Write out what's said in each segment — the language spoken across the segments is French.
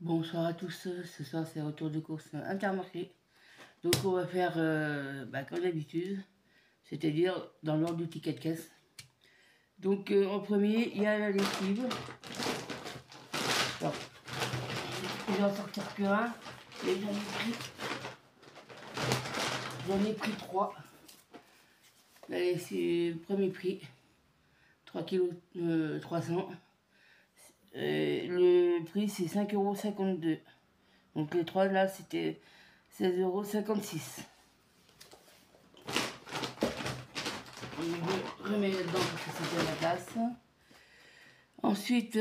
Bonsoir à tous, ce soir c'est retour de course Intermarché. Donc on va faire comme d'habitude, c'est-à-dire dans l'ordre du ticket de caisse. Donc en premier, il y a la lessive. Alors, je vais en sortir que un, et j'en ai pris 3. La lessive, premier prix, 3 kg 300. Le prix c'est 5,52 €. Donc les 3 là c'était 16,56 €. Je remets là-dedans parce que c'était la place. Ensuite,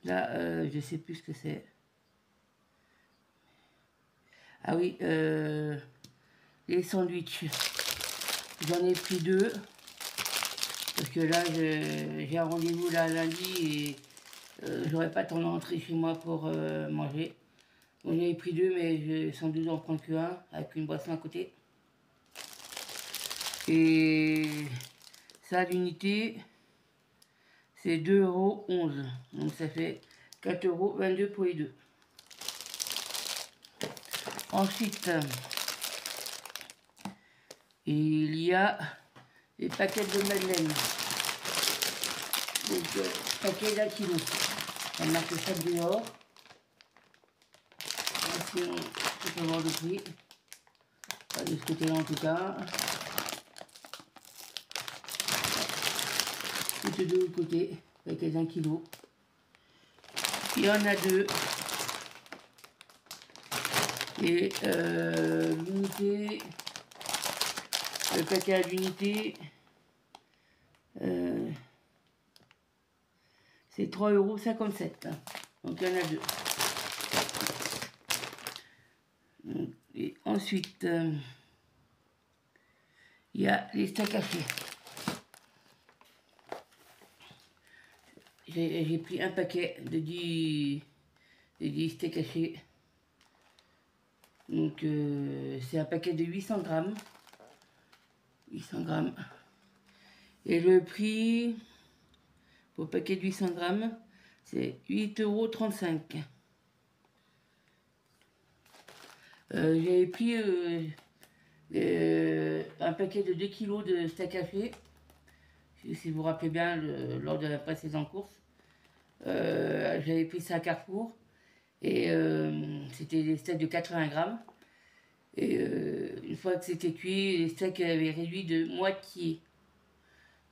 là, je sais plus ce que c'est. Ah oui, les sandwichs. J'en ai pris 2. Parce que là, j'ai un rendez-vous là lundi et j'aurais pas le temps de rentrer chez moi pour manger. Donc j'en ai pris 2, mais je vais sans doute en prendre que un, avec une boisson à côté. Et ça, l'unité, c'est 2,11 €. Donc ça fait 4,22 € pour les deux. Ensuite, il y a les paquets de madeleine. Donc, paquet d'1 kilo. On marque ça dehors. Sinon, je peux voir le prix. Pas de ce côté-là en tout cas. Tout de l'autre côté, paquet d'1 kilo. Il y en a 2. Et l'unité, le paquet à l'unité, c'est 3,57 €. Donc il y en a 2. Et ensuite, il y a les steaks hachés. J'ai pris un paquet de 10 steaks hachés. Donc c'est un paquet de 800 grammes. 800 grammes. Et le prix pour le paquet de 800 grammes, c'est 8,35 €. J'avais pris un paquet de 2 kg de steak haché. Si vous vous rappelez bien, lors de la précédente course. J'avais pris ça à Carrefour. Et c'était des steaks de 80 grammes. Et une fois que c'était cuit, les steaks avaient réduit de moitié.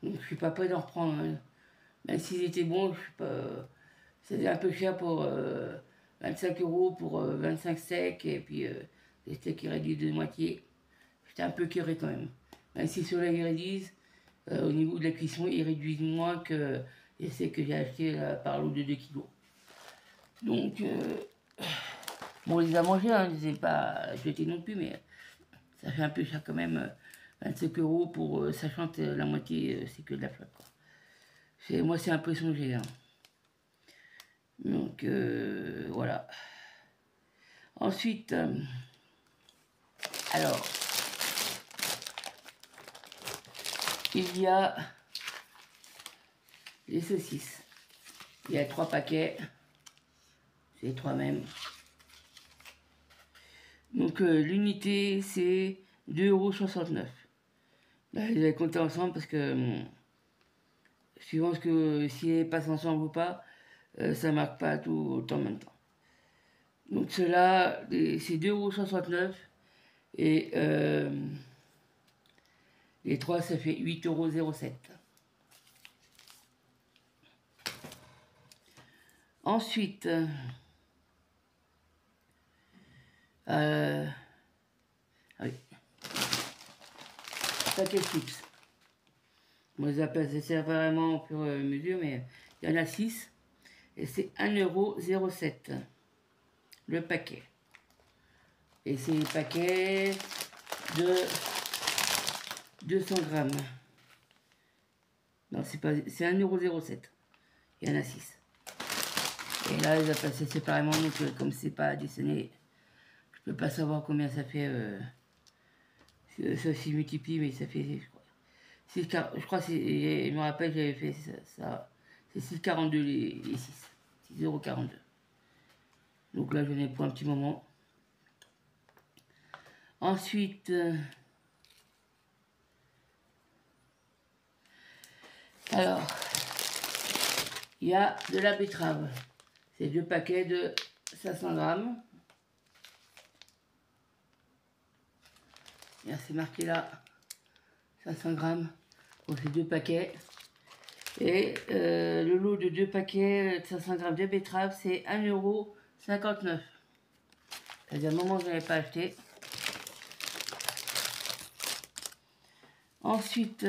Donc je suis pas prêt d'en reprendre. Hein. Même s'ils étaient bons, je suis pas. C'était un peu cher pour 25 € pour 25 steaks. Et puis les steaks qui réduisent de moitié. J'étais un peu curé quand même. Même si ceux-là ils réduisent, au niveau de la cuisson, ils réduisent moins que les steaks que j'ai achetés par lot de 2 kg. Donc, bon, on les a mangés, hein, je ne les ai pas jetés non plus, mais ça fait un peu cher quand même, 25 € pour, sachant que la moitié, c'est que de la flotte, quoi. Moi, c'est l'impression que j'ai. Hein. Donc, voilà. Ensuite, alors, il y a les saucisses. Il y a 3 paquets. C'est les 3 mêmes. Donc l'unité c'est 2,69 €. Là, je les ai comptés ensemble parce que suivant ce que si elles passent ensemble ou pas, ça marque pas tout en même temps. Donc ceux-là, c'est 2,69 € et les 3 ça fait 8,07 €. Ensuite, ah oui, paquet de chips. Moi, je les appelle séparément au fur et à mesure, mais il y en a 6 et c'est 1,07 € le paquet. Et c'est des paquets de 200 grammes. Non, c'est 1,07 €. Il y en a 6. Et là, ils ont passé séparément, donc comme c'est pas additionné, je peux pas savoir combien ça fait. Ça s'y multiplie, mais ça fait Je crois que je me rappelle, j'avais fait ça. C'est 6,42 les 6. 6,42 €. Donc là, j'en ai pour un petit moment. Ensuite, alors, il y a de la betterave. C'est 2 paquets de 500 grammes. C'est marqué là, 500 grammes. Bon, c'est 2 paquets. Et le lot de 2 paquets de 500 grammes de betterave, c'est 1,59 €. C'est-à-dire, un moment, je n'avais pas acheté. Ensuite,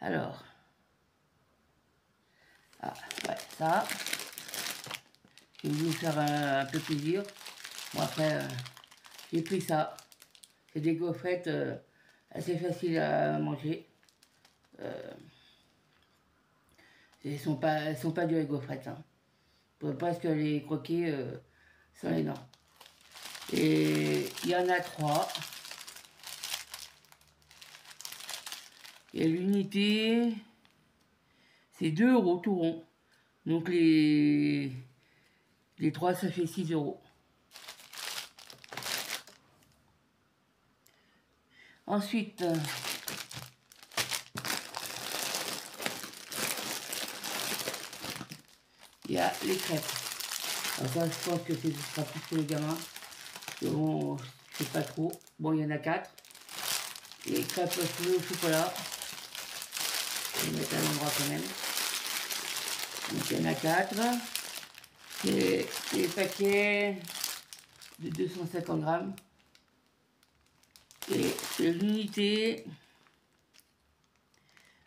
alors, ouais, ça, je vais vous faire un peu plaisir. Bon, après, j'ai pris ça. C'est des gaufrettes assez faciles à manger. Elles sont pas dures les gaufrettes. Hein. On peut presque les croquer sans les dents. Et il y en a 3. Et l'unité, c'est 2 € tout rond. Donc les 3, ça fait 6 €. Ensuite, il y a les crêpes. Alors ça, je pense que ce sera plus pour les gamins. Bon, je sais pas trop. Bon, il y en a 4. Les crêpes au chocolat. Je vais mettre à l'endroit quand même. Donc il y en a 4. C'est des paquets de 250 grammes. Et l'unité,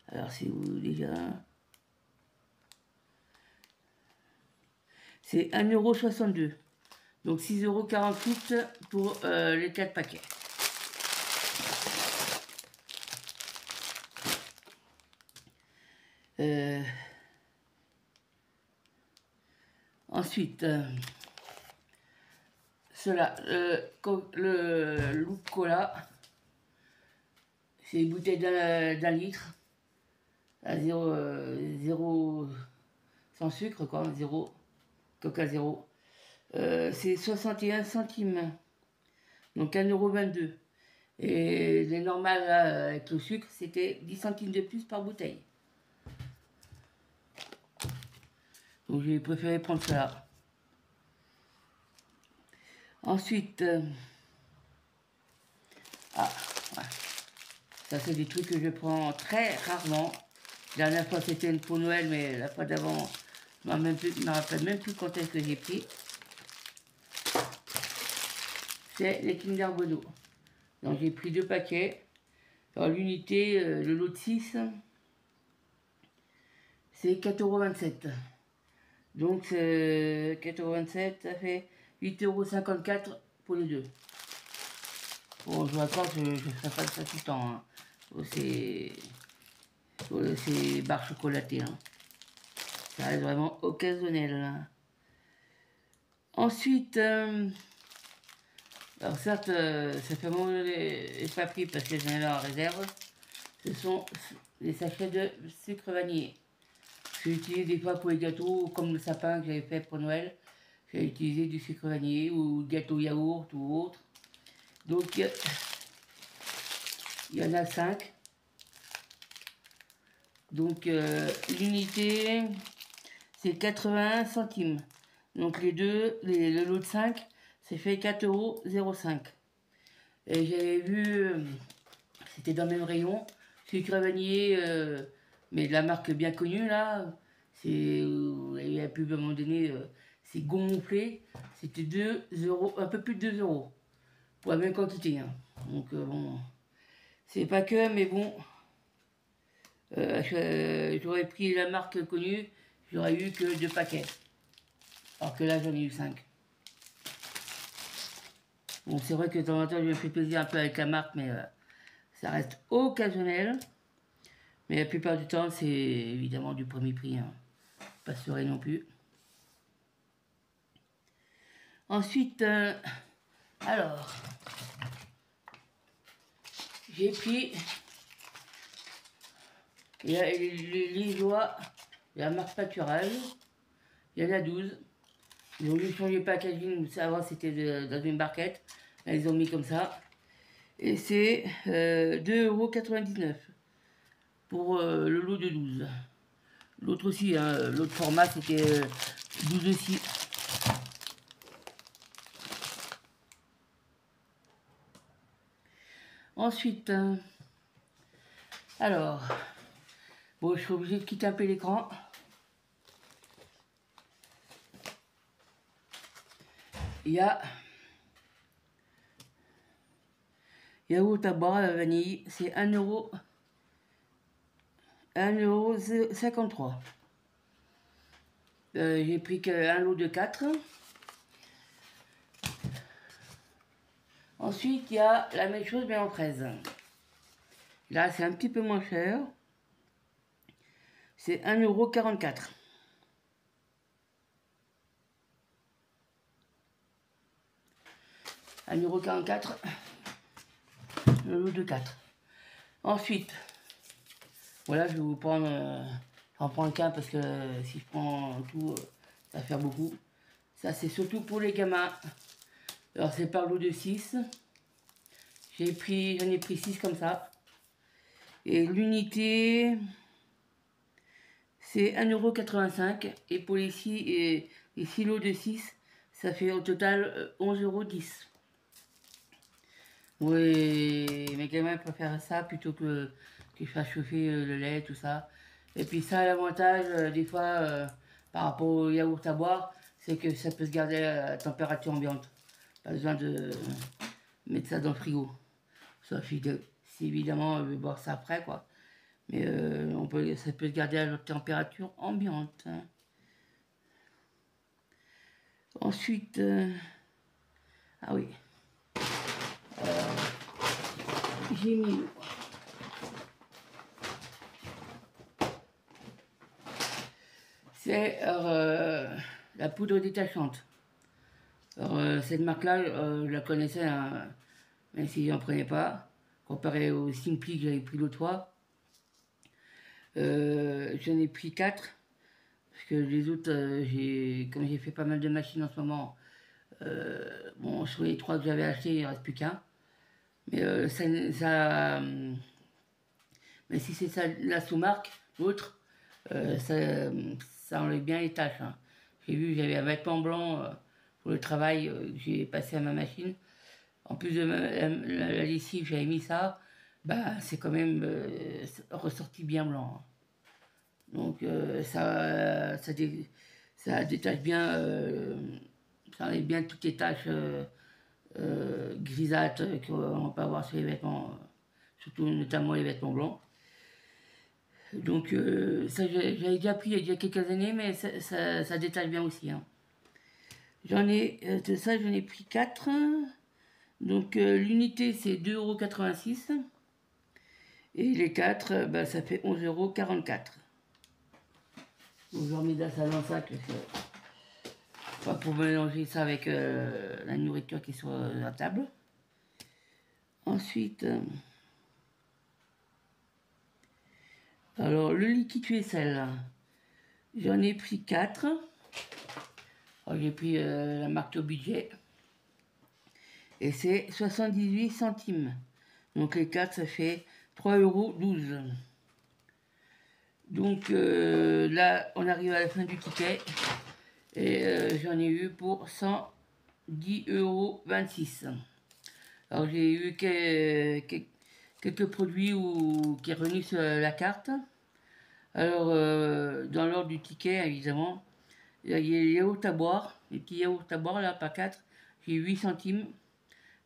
alors c'est où déjà? C'est 1,62 €. Donc 6,48 € pour les 4 paquets. Ensuite, cela, le Loop Cola, c'est une bouteille d'un litre à 0 sans sucre, quoi, 0, Coca 0. C'est 61 centimes, donc 1,22 €. Et les normales là, avec le sucre, c'était 10 centimes de plus par bouteille. Donc j'ai préféré prendre cela. Ensuite, ouais. Ça c'est des trucs que je prends très rarement. La dernière fois c'était pour Noël, mais la fois d'avant, je ne me rappelle même plus quand est-ce que j'ai pris. C'est les Kinder Bueno. Donc j'ai pris 2 paquets. Alors l'unité, le lot de 6, c'est 4,27 €. Donc 4,27 €, ça fait 8,54 € pour les 2. Bon, je vous raconte, je ne ferai pas ça tout le temps. Hein. C'est barres chocolatées. Hein. Ça reste vraiment occasionnel. Hein. Ensuite, alors certes, ça fait un moment que je n'ai pas pris parce que j'en avais en réserve. Ce sont les sachets de sucre vanillé. J'ai utilisé des fois pour les gâteaux, comme le sapin que j'avais fait pour Noël. J'ai utilisé du sucre vanillé ou gâteau yaourt ou autre. Donc, il y en a 5. Donc, l'unité, c'est 81 centimes. Donc, le lot de 5, c'est fait 4,05 €. Et j'avais vu, c'était dans le même rayon, sucre vanillé, mais de la marque bien connue, là. Il y a plus à un moment donné, c'est gonflé. C'était 2 €, un peu plus de 2 € pour la même quantité. Hein. Donc, bon, c'est pas que, mais bon. J'aurais pris la marque connue, j'aurais eu que 2 paquets. Alors que là, j'en ai eu 5. Bon, c'est vrai que de temps en temps, je me fais plaisir un peu avec la marque, mais ça reste occasionnel. Mais la plupart du temps, c'est évidemment du premier prix. Hein. Pas serré non plus. Ensuite, alors, j'ai pris Il y a les joies, la marque Pâturage. Il y en a 12. Ils ont dû changer le packaging. Avant, c'était dans une barquette. Là, ils ont mis comme ça. Et c'est 2,99 € pour le lot de 12. L'autre aussi, hein, l'autre format, c'était 12 aussi. Ensuite, alors, bon, je suis obligée de quitter un peu l'écran. Il y a yaourt à boire à la vanille, c'est 1,53 €. J'ai pris qu'un lot de 4. Ensuite, il y a la même chose mais en fraise. Là, c'est un petit peu moins cher. C'est 1,44 €. 1,44 €, le lot de 4. Ensuite, voilà, je vais vous prendre, j'en prends qu'un parce que si je prends tout, ça va faire beaucoup. Ça, c'est surtout pour les gamins. Alors, c'est par lot de 6. J'en ai pris 6 comme ça. Et l'unité, c'est 1,85 € et pour les 6 lots de 6, ça fait au total 11,10 €. Oui, mes gamins préfèrent ça plutôt que je fasse chauffer le lait, tout ça. Et puis ça, l'avantage, des fois, par rapport au yaourt à boire, c'est que ça peut se garder à température ambiante. Pas besoin de mettre ça dans le frigo. Sauf si évidemment on veut boire ça après, quoi. Mais ça peut se garder à la température ambiante. Hein. Ensuite, ah oui, j'ai mis c'est la poudre détachante. Alors, cette marque-là, je la connaissais, hein, même si j'en prenais pas, comparé au Simply que j'avais pris l'autre fois. J'en ai pris 4, parce que les autres, comme j'ai fait pas mal de machines en ce moment, bon, sur les 3 que j'avais achetés, il ne reste plus qu'un. Mais mais si c'est ça la sous-marque, l'autre, ça enlève bien les taches. Hein. J'ai vu, j'avais un vêtement blanc pour le travail que j'ai passé à ma machine. En plus de la lessive, j'avais mis ça. Bah, c'est quand même ressorti bien blanc. Hein. Donc ça détache bien, ça enlève bien toutes les taches grisâtres qu'on peut avoir sur les vêtements, surtout notamment les vêtements blancs. Donc ça j'avais déjà pris il y a quelques années, mais ça détache bien aussi. Hein. De ça j'en ai pris 4. Donc l'unité c'est 2,86 € et les 4 bah, ça fait 11,44 €. Donc je remets ça dans le sac, pas pour mélanger ça avec la nourriture qui est sur la table. Ensuite, alors le liquide vaisselle, j'en ai pris 4. J'ai pris la marque au budget. Et c'est 78 centimes. Donc les 4, ça fait 3,12 €. Donc là, on arrive à la fin du ticket. Et j'en ai eu pour 110,26 €. Alors j'ai eu quelques produits qui est revenu sur la carte. Alors dans l'ordre du ticket, évidemment, il y a les yaourts à boire, les petits yaourts à boire là, par 4, j'ai 8 centimes.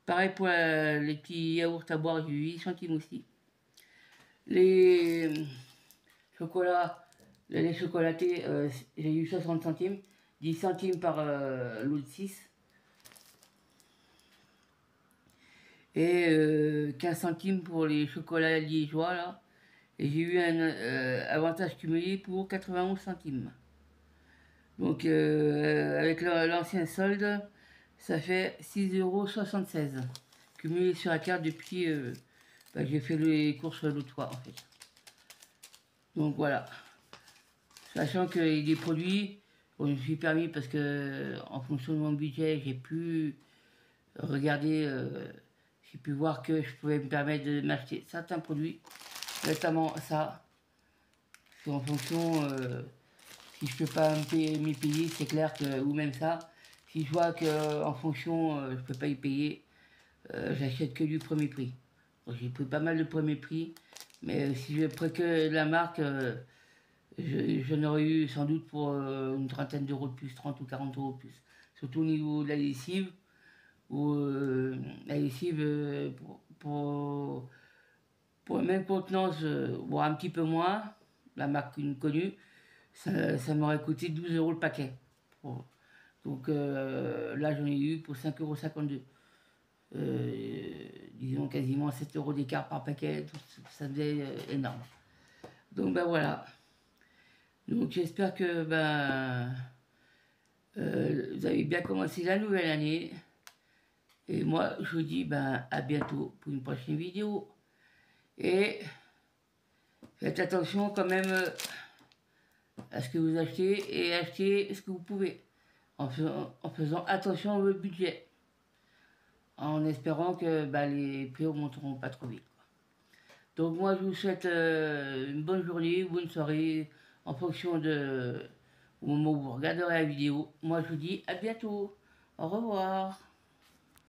Pareil pour les petits yaourts à boire, j'ai 8 centimes aussi. Les chocolats, le lait chocolaté, j'ai eu 60 centimes, 10 centimes par lot de 6. Et 15 centimes pour les chocolats liégeois là. Et j'ai eu un avantage cumulé pour 91 centimes. Donc avec l'ancien solde, ça fait 6,76 € cumulé sur la carte depuis j'ai fait les courses l'autre fois en fait. Donc voilà. Sachant qu'il y a des produits, bon, je me suis permis parce que en fonction de mon budget, j'ai pu regarder, j'ai pu voir que je pouvais me permettre de m'acheter certains produits, notamment ça. En fonction, si je peux pas m'y payer, c'est clair que, ou même ça, si je vois que en fonction, je peux pas y payer, j'achète que du premier prix. J'ai pris pas mal de premier prix, mais si je prends que la marque, j'en aurais eu sans doute pour une trentaine d'euros de plus, 30 ou 40 euros de plus. Surtout au niveau de la lessive, où la lessive, pour la même contenance, bon, un petit peu moins, la marque connue, ça m'aurait coûté 12 euros le paquet. Bon. Donc là, j'en ai eu pour 5,52 €. Disons quasiment 7 euros d'écart par paquet, ça faisait énorme. Donc ben voilà. Donc j'espère que vous avez bien commencé la nouvelle année. Et moi, je vous dis à bientôt pour une prochaine vidéo. Et faites attention quand même à ce que vous achetez et achetez ce que vous pouvez. En faisant attention à votre budget. En espérant que les prix augmenteront pas trop vite. Donc moi, je vous souhaite une bonne journée, une bonne soirée, en fonction de au moment où vous regarderez la vidéo. Moi, je vous dis à bientôt. Au revoir.